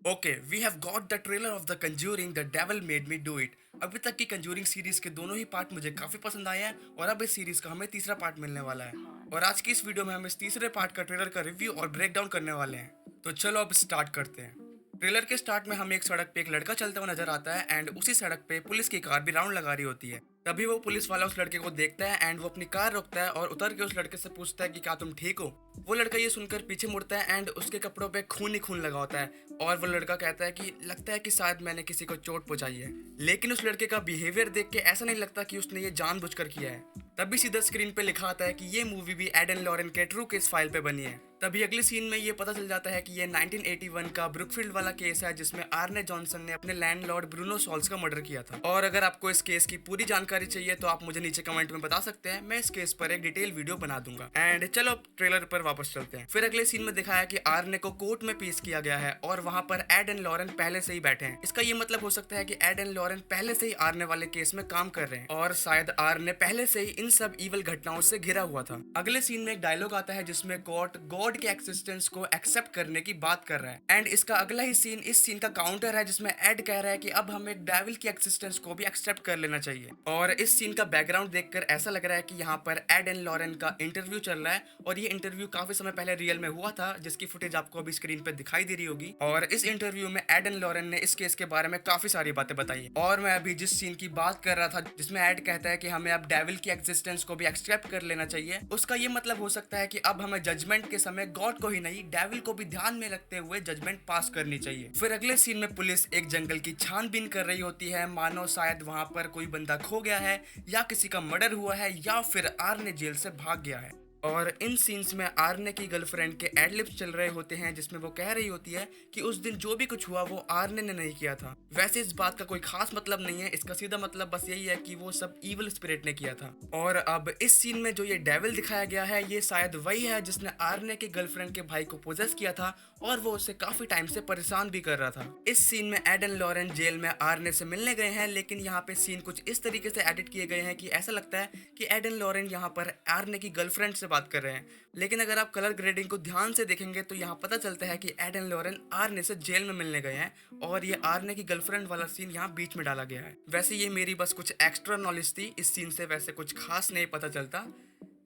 Okay, we have got the trailer of the conjuring the devil made me do it. अभी तक की conjuring series के दोनों ही part मुझे काफी पसंद आए हैं और अब इस सीरीज का हमें तीसरा पार्ट मिलने वाला है। और आज की इस वीडियो में हम इस तीसरे पार्ट का ट्रेलर का रिव्यू और ब्रेक डाउन करने वाले हैं। तो चलो अब स्टार्ट करते हैं। ट्रेलर के स्टार्ट में हमें एक सड़क पे एक लड़का चलता हुआ नजर आता है एंड उसी सड़क पे पुलिस की कार भी राउंड लगा रही होती है। तभी वो पुलिस वाला उस लड़के को देखता है एंड वो अपनी कार रोकता है और उतर के उस लड़के से पूछता है कि क्या तुम ठीक हो। वो लड़का ये सुनकर पीछे मुड़ता है एंड उसके कपड़ों पे खून ही खून लगा होता है। और वो लड़का कहता है कि लगता है कि शायद मैंने किसी को चोट पहुंचाई है। लेकिन उस लड़के का बिहेवियर देख के ऐसा नहीं लगता कि उसने ये जानबूझकर किया है। तभी सीधा स्क्रीन पे लिखा आता है कि ये मूवी भी एडन लॉरेन के ट्रू केस फाइल पे बनी है। तभी अगली सीन में ये पता चल जाता है कि ये 1981 का ब्रुकफील्ड वाला केस है जिसमें आर्ने जॉनसन ने अपने लैंडलॉर्ड ब्रूनो सॉल्स का मर्डर किया था। और अगर आपको इस केस की पूरी जानकारी चाहिए तो आप मुझे नीचे कमेंट में बता सकते हैं, मैं इस केस पर एक डिटेल वीडियो बना दूंगा। एंड चलो अब ट्रेलर पर वापस चलते हैं। फिर अगले सीन में दिखाया कि आर्ने को कोर्ट में पेश किया गया है और वहां पर एडन लॉरेन पहले से ही बैठे हैं। इसका ये मतलब हो सकता है कि एडन लॉरेन पहले से ही आर्ने वाले केस में काम कर रहे हैं और शायद आर्ने पहले से ही इन सब इवल घटनाओं से घिरा हुआ था। अगले सीन में एक डायलॉग आता है जिसमें कोर्ट गॉड के एक्सिस्टेंस को एक्सेप्ट करने की बात कर रहा है। एंड इसका अगला ही सीन इस सीन का काउंटर है जिसमें एड कह रहा है कि अब हमें डेविल की एक्सिस्टेंस को भी एक्सेप्ट कर लेना चाहिए। और इस सीन का बैकग्राउंड देखकर ऐसा लग रहा है कि यहाँ पर एडन लॉरेन का इंटरव्यू चल रहा है और ये इंटरव्यू काफी समय पहले रियल में हुआ था जिसकी फुटेज आपको अभी स्क्रीन पे दिखाई दे रही होगी। और इस इंटरव्यू में एडन लॉरेन ने इस केस के बारे में काफी सारी बातें बताई है। और मैं अभी जिस सीन की बात कर रहा था जिसमें एड कहता है कि हमें अब डेविल की एक्सिस्टेंस को भी एक्सेप्ट कर लेना चाहिए, उसका ये मतलब हो सकता है कि अब हमें जजमेंट के समय गॉड को ही नहीं डेविल को भी ध्यान में रखते हुए जजमेंट पास करनी चाहिए। फिर अगले सीन में पुलिस एक जंगल की छानबीन कर रही होती है, मानो शायद वहां पर कोई बंदा खो गया है या किसी का मर्डर हुआ है या फिर आर्ने जेल से भाग गया है। और इन सीन्स में आर्ने की गर्लफ्रेंड के एडलिप्स चल रहे होते हैं जिसमें वो कह रही होती है कि उस दिन जो भी कुछ हुआ वो आर्ने ने नहीं किया था। वैसे इस बात का कोई खास मतलब नहीं है, इसका सीधा मतलब बस यही है कि वो सब इविल स्पिरिट ने किया था। और अब इस सीन में जो ये डेविल दिखाया गया है ये शायद वही है जिसने आर्ने के गर्लफ्रेंड के भाई को पोजेस किया था और वो उसे काफी टाइम से परेशान भी कर रहा था। इस सीन में एडन लॉरेन जेल में आर्ने से मिलने गए हैं, लेकिन यहाँ पे सीन कुछ इस तरीके से एडिट किए गए हैं कि ऐसा लगता है कि एडन लॉरेन यहाँ पर आर्ने की गर्लफ्रेंड से बात कर रहे हैं। लेकिन अगर आप कलर ग्रेडिंग को ध्यान से देखेंगे तो यहाँ पता चलता है कि एडन लॉरेन आर्ने से जेल में मिलने गए हैं और ये आर्ने की गर्लफ्रेंड वाला सीन यहाँ बीच में डाला गया है। वैसे ये मेरी बस कुछ एक्स्ट्रा नॉलेज थी, इस सीन से वैसे कुछ खास नहीं पता चलता,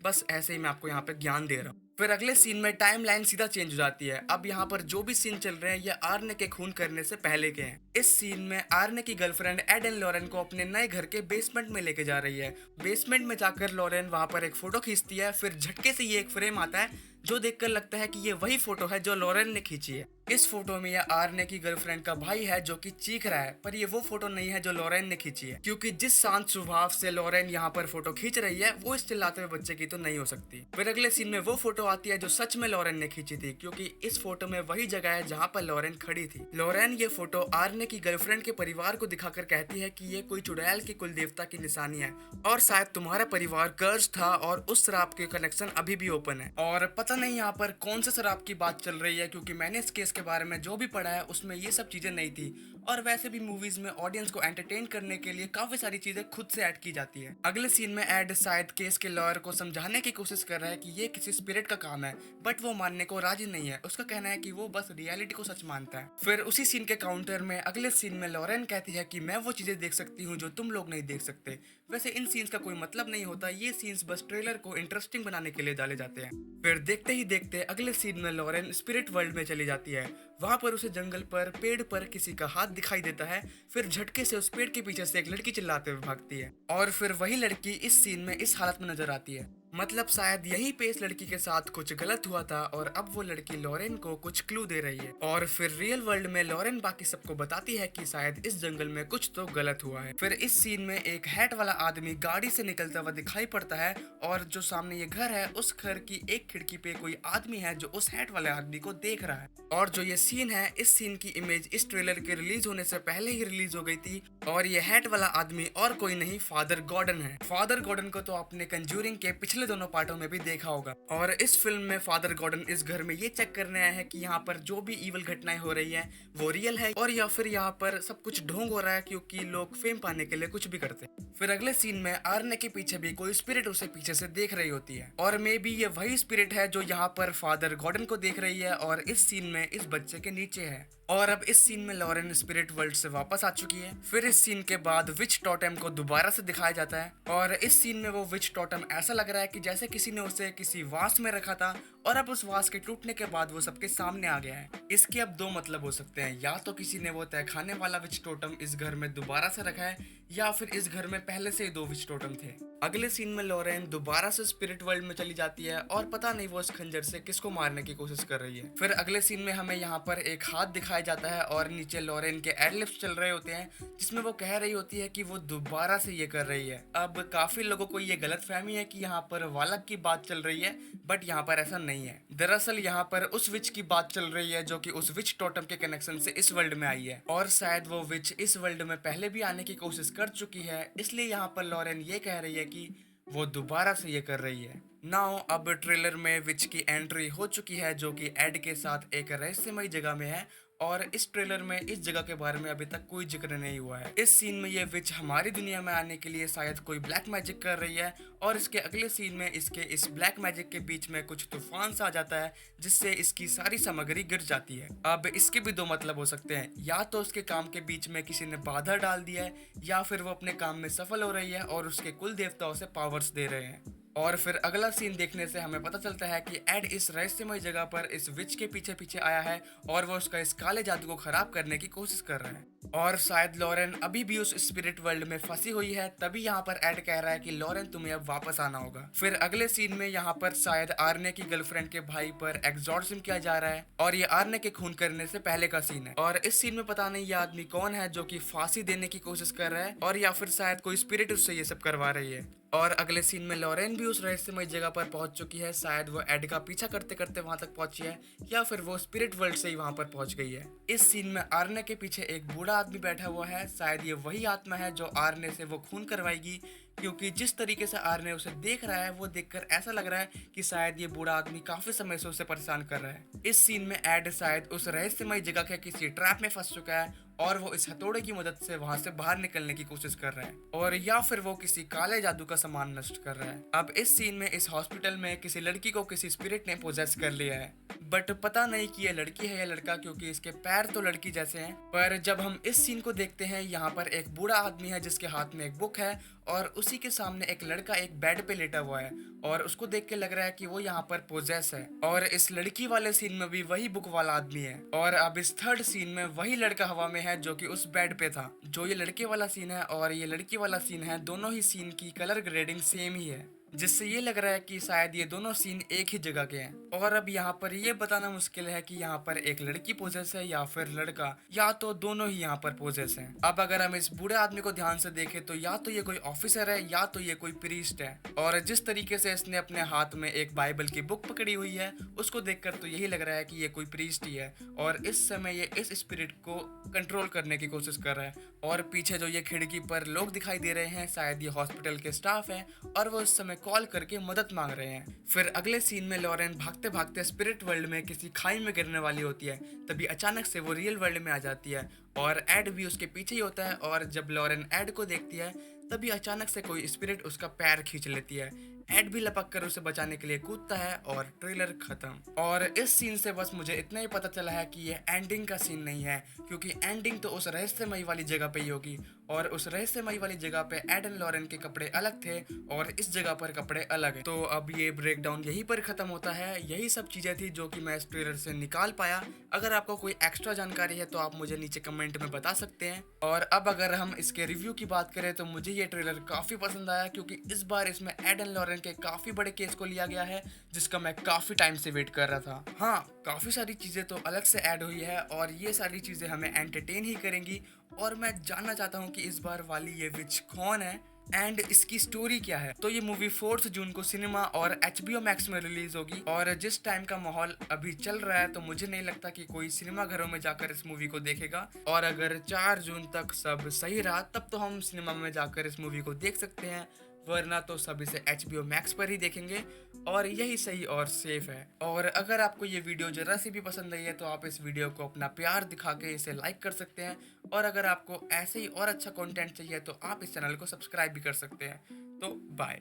बस ऐसे ही मैं आपको यहाँ पे ज्ञान दे रहा हूँ। फिर अगले सीन में टाइमलाइन सीधा चेंज हो जाती है। अब यहाँ पर जो भी सीन चल रहे हैं ये आर्ने के खून करने से पहले के हैं। इस सीन में आर्ने की गर्लफ्रेंड एडन लॉरेन को अपने नए घर के बेसमेंट में लेके जा रही है। बेसमेंट में जाकर लॉरेन वहां पर एक फोटो खींचती है, फिर झटके से ये एक फ्रेम आता है जो देखकर लगता है कि ये वही फोटो है जो लॉरेन ने खींची है। इस फोटो में ये आर्ने की गर्लफ्रेंड का भाई है जो कि चीख रहा है, पर ये वो फोटो नहीं है जो लॉरेन ने खींची है, क्योंकि जिस शांत स्वभाव से लॉरेन यहाँ पर फोटो खींच रही है वो इस चिल्लाते हुए बच्चे की तो नहीं हो सकती। फिर अगले सीन में वो फोटो आती है जो सच में लॉरेन ने खींची थी, क्योंकि इस फोटो में वही जगह है जहाँ पर लॉरेन खड़ी थी। लॉरेन ये फोटो आर्ने की गर्लफ्रेंड के परिवार को दिखाकर कहती है कि ये कोई चुड़ैल के कुल देवता की निशानी है और शायद तुम्हारा परिवार कर्ज था और उस शराब के कनेक्शन अभी भी ओपन है। और पता नहीं यहाँ पर कौन से शराब की बात चल रही है, क्योंकि मैंने इस केस के बारे में जो भी पढ़ा है उसमें ये सब चीजें नहीं थी। और वैसे भी मूवीज में ऑडियंस को एंटरटेन करने के लिए काफी सारी चीजें खुद से ऐड की जाती है। अगले सीन में एड शायद केस के लॉयर को समझाने की कोशिश कर रहा है कि ये किसी स्पिरिट का काम है, बट वो मानने को राजी नहीं है। उसका कहना है कि वो बस रियलिटी को सच मानता है। फिर उसी सीन के काउंटर में अगले सीन में लॉरेन कहती है कि मैं वो चीजें देख सकती हूँ जो तुम लोग नहीं देख सकते। वैसे इन सीन्स का कोई मतलब नहीं होता, ये सीन्स बस ट्रेलर को इंटरेस्टिंग बनाने के लिए डाले जाते हैं। फिर देखते ही देखते अगले सीन में लॉरेन स्पिरिट वर्ल्ड में चली जाती है। वहां पर उसे जंगल पर पेड़ पर किसी का हाथ दिखाई देता है, फिर झटके से उस पेड़ के पीछे से एक लड़की चिल्लाते हुए भागती है और फिर वही लड़की इस सीन में इस हालत में नजर आती है। मतलब शायद यही पे इस लड़की के साथ कुछ गलत हुआ था और अब वो लड़की लॉरेन को कुछ क्लू दे रही है। और फिर रियल वर्ल्ड में लॉरेन बाकी सबको बताती है कि शायद इस जंगल में कुछ तो गलत हुआ है। फिर इस सीन में एक हैट वाला आदमी गाड़ी से निकलता हुआ दिखाई पड़ता है और जो सामने ये घर है उस घर की एक खिड़की पे कोई आदमी है जो उस हैट वाले आदमी को देख रहा है। और जो ये सीन है, इस सीन की इमेज इस ट्रेलर के रिलीज होने से पहले ही रिलीज हो गई थी और ये हैट वाला आदमी और कोई नहीं फादर गॉर्डन है। फादर गॉर्डन को तो आपने कंज्यूरिंग के पिछले पिछले दोनों पार्टों में भी देखा होगा। और इस फिल्म में फादर गॉर्डन इस घर में ये चेक करने आया है कि यहाँ पर जो भी इवल घटनाएं हो रही है वो रियल है और या फिर यहाँ पर सब कुछ ढोंग हो रहा है क्योंकि लोग फेम पाने के लिए कुछ भी करते हैं। फिर अगले सीन में आर्ने के पीछे भी कोई स्पिरिट उसे पीछे से देख रही होती है और मे बी ये वही स्पिरिट है जो यहाँ पर फादर गॉर्डन को देख रही है और इस सीन में इस बच्चे के नीचे है। और अब इस सीन में लॉरेन स्पिरिट वर्ल्ड से वापस आ चुकी है। फिर इस सीन के बाद विच टोटेम को दोबारा से दिखाया जाता है और इस सीन में वो विच टोटेम ऐसा लग रहा है कि जैसे किसी ने उसे किसी वास में रखा था और अब उस वास के टूटने के बाद वो सबके सामने आ गया है। इसके अब दो मतलब हो सकते हैं, या तो किसी ने वो तहखाने वाला विच टोटम इस घर में दोबारा से रखा है या फिर इस घर में पहले से ही दो विच टोटम थे। अगले सीन में लॉरेन दोबारा से स्पिरिट वर्ल्ड में चली जाती है और पता नहीं वो इस खंजर से किसको मारने की कोशिश कर रही है। फिर अगले सीन में हमें यहाँ पर एक हाथ दिखाया जाता है और नीचे लॉरेन के एडलिप्स चल रहे होते हैं जिसमें वो कह रही होती है कि वो दोबारा से ये कर रही है। अब काफी लोगों को ये गलतफहमी है कि यहाँ पर वालक की बात चल रही है, बट यहाँ पर ऐसा नहीं है। दरअसल यहाँ पर उस विच की बात चल रही है जो कि उस विच टोटम के कनेक्शन से इस वर्ल्ड में आई है और शायद वो विच इस वर्ल्ड में पहले भी आने की कोशिश कर चुकी है, इसलिए यहाँ पर लॉरेन ये कह रही है कि वो दोबारा से ये कर रही है। नाउ अब ट्रेलर में विच की एंट्री हो चुकी है जो कि एड के साथ एक रहस्यमयी जगह में है और इस ट्रेलर में इस जगह के बारे में अभी तक कोई जिक्र नहीं हुआ है। इस सीन में ये विच हमारी दुनिया में आने के लिए शायद कोई ब्लैक मैजिक कर रही है और इसके अगले सीन में इसके इस ब्लैक मैजिक के बीच में कुछ तूफान सा आ जाता है जिससे इसकी सारी सामग्री गिर जाती है। अब इसके भी दो मतलब हो सकते हैं, या तो उसके काम के बीच में किसी ने बाधा डाल दिया है या फिर वो अपने काम में सफल हो रही है और उसके कुल देवताओं से पावर्स दे रहे हैं। और फिर अगला सीन देखने से हमें पता चलता है कि एड इस रहस्यमय जगह पर इस विच के पीछे पीछे आया है और वो उसका इस काले जादू को खराब करने की कोशिश कर रहा है। और शायद लॉरेन अभी भी उस स्पिरिट वर्ल्ड में फंसी हुई है, तभी यहाँ पर एड कह रहा है कि लॉरेन तुम्हें अब वापस आना होगा। फिर अगले सीन में यहाँ पर शायद आर्ने की गर्लफ्रेंड के भाई पर एग्जॉर्सिज्म किया जा रहा है और ये आर्ने के खून करने से पहले का सीन है। और इस सीन में पता नहीं ये आदमी कौन है जो कि फांसी देने की कोशिश कर रहा है और या फिर शायद कोई स्पिरिट उससे ये सब करवा रही है। और अगले सीन में लॉरेन भी उस रहस्यमय जगह पर पहुंच चुकी है, शायद वो एड का पीछा करते करते वहां तक पहुंची है या फिर वो स्पिरिट वर्ल्ड से ही वहां पर पहुंच गई है। इस सीन में आर्ने के पीछे एक बूढ़ा आदमी बैठा हुआ है, शायद ये वही आत्मा है जो आर्ने से वो खून करवाएगी, क्योंकि जिस तरीके से आर्ने उसे देख रहा है वो देखकर ऐसा लग रहा है कि शायद ये बूढ़ा आदमी काफी समय से उसे परेशान कर रहा है। इस सीन में एड शायद उस रहस्यमय जगह के किसी ट्रैप में फंस चुका है और वो इस हथौड़े की मदद से वहां से बाहर निकलने की कोशिश कर रहा है और या फिर वो किसी काले जादू का सामान नष्ट कर रहा है। अब इस सीन में इस हॉस्पिटल में किसी लड़की को किसी स्पिरिट ने पोजेस कर लिया है, बट पता नहीं कि ये लड़की है या लड़का क्योंकि इसके पैर तो लड़की जैसे हैं। पर जब हम इस सीन को देखते हैं, यहाँ पर एक बूढ़ा आदमी है जिसके हाथ में एक बुक है और उसी के सामने एक लड़का एक बेड पे लेटा हुआ है और उसको देख के लग रहा है कि वो यहाँ पर पोजेस है। और इस लड़की वाले सीन में भी वही बुक वाला आदमी है। और अब इस थर्ड सीन में वही लड़का हवा में है जो कि उस बेड पे था। जो ये लड़के वाला सीन है और ये लड़की वाला सीन है, दोनों ही सीन की कलर ग्रेडिंग सेम ही है, जिससे ये लग रहा है कि शायद ये दोनों सीन एक ही जगह के हैं। और अब यहाँ पर ये बताना मुश्किल है कि यहाँ पर एक लड़की पोजेस है या फिर लड़का, या तो दोनों ही यहाँ पर पोजेस हैं। अब अगर हम इस बूढ़े आदमी को ध्यान से देखें तो या तो ये कोई ऑफिसर है या तो ये कोई प्रीस्ट है। और जिस तरीके से इसने अपने हाथ में एक बाइबल की बुक पकड़ी हुई है उसको देखकर तो यही लग रहा है कि ये कोई प्रीस्ट ही है और इस समय ये इस स्पिरिट को कंट्रोल करने की कोशिश कर रहा है। और पीछे जो ये खिड़की पर लोग दिखाई दे रहे हैं, शायद ये हॉस्पिटल के स्टाफ हैं और वो इस समय कॉल करके मदद मांग रहे हैं। फिर अगले सीन में लॉरेन भागते भागते स्पिरिट वर्ल्ड में किसी खाई में गिरने वाली होती है, तभी अचानक से वो रियल वर्ल्ड में आ जाती है और एड भी उसके पीछे ही होता है। और जब लॉरेन एड को देखती है तभी अचानक से कोई स्पिरिट उसका पैर खींच लेती है। एड भी लपक कर उसे बचाने के लिए कूदता है और ट्रेलर खत्म। और इस सीन से बस मुझे इतना ही पता चला है कि ये एंडिंग का सीन नहीं है, क्योंकि एंडिंग तो उस रहस्यमयी वाली जगह पे ही होगी और उस रहस्यमयी वाली जगह पे एड एंड लॉरेन के कपड़े अलग थे और इस जगह पर कपड़े अलग हैं। तो अब ये ब्रेकडाउन यहीं पर खत्म होता है। यही सब चीजें थी जो कि मैं इस ट्रेलर से निकाल पाया। अगर आपको कोई एक्स्ट्रा जानकारी है तो आप मुझे नीचे कमेंट में बता सकते हैं। और अब अगर हम इसके रिव्यू की बात करें तो मुझे ये ट्रेलर काफी पसंद आया, क्योंकि इस बार इसमें एड एंड लॉरेन के काफी बड़े केस को लिया गया है जिसका मैं काफी टाइम से वेट कर रहा था। हाँ, काफी सारी चीजें तो अलग से ऐड हुई है और ये सारी चीजें हमें एंटरटेन ही करेंगी। और मैं जानना चाहता हूँ कि इस बार वाली ये विच कौन है एंड इसकी स्टोरी क्या है। तो ये मूवी 4 जून को सिनेमा और HBO मैक्स में रिलीज होगी। और जिस टाइम का माहौल अभी चल रहा है तो मुझे नहीं लगता कि कोई सिनेमा घरों में जाकर इस मूवी को देखेगा। और अगर 4 जून तक सब सही रहा तब तो हम सिनेमा में जाकर इस मूवी को देख सकते हैं, वरना तो सब इसे HBO मैक्स पर ही देखेंगे और यही सही और सेफ है। और अगर आपको ये वीडियो जरा सी भी पसंद आई है तो आप इस वीडियो को अपना प्यार दिखा के इसे लाइक कर सकते हैं, और अगर आपको ऐसे ही और अच्छा कंटेंट चाहिए तो आप इस चैनल को सब्सक्राइब भी कर सकते हैं। तो बाय।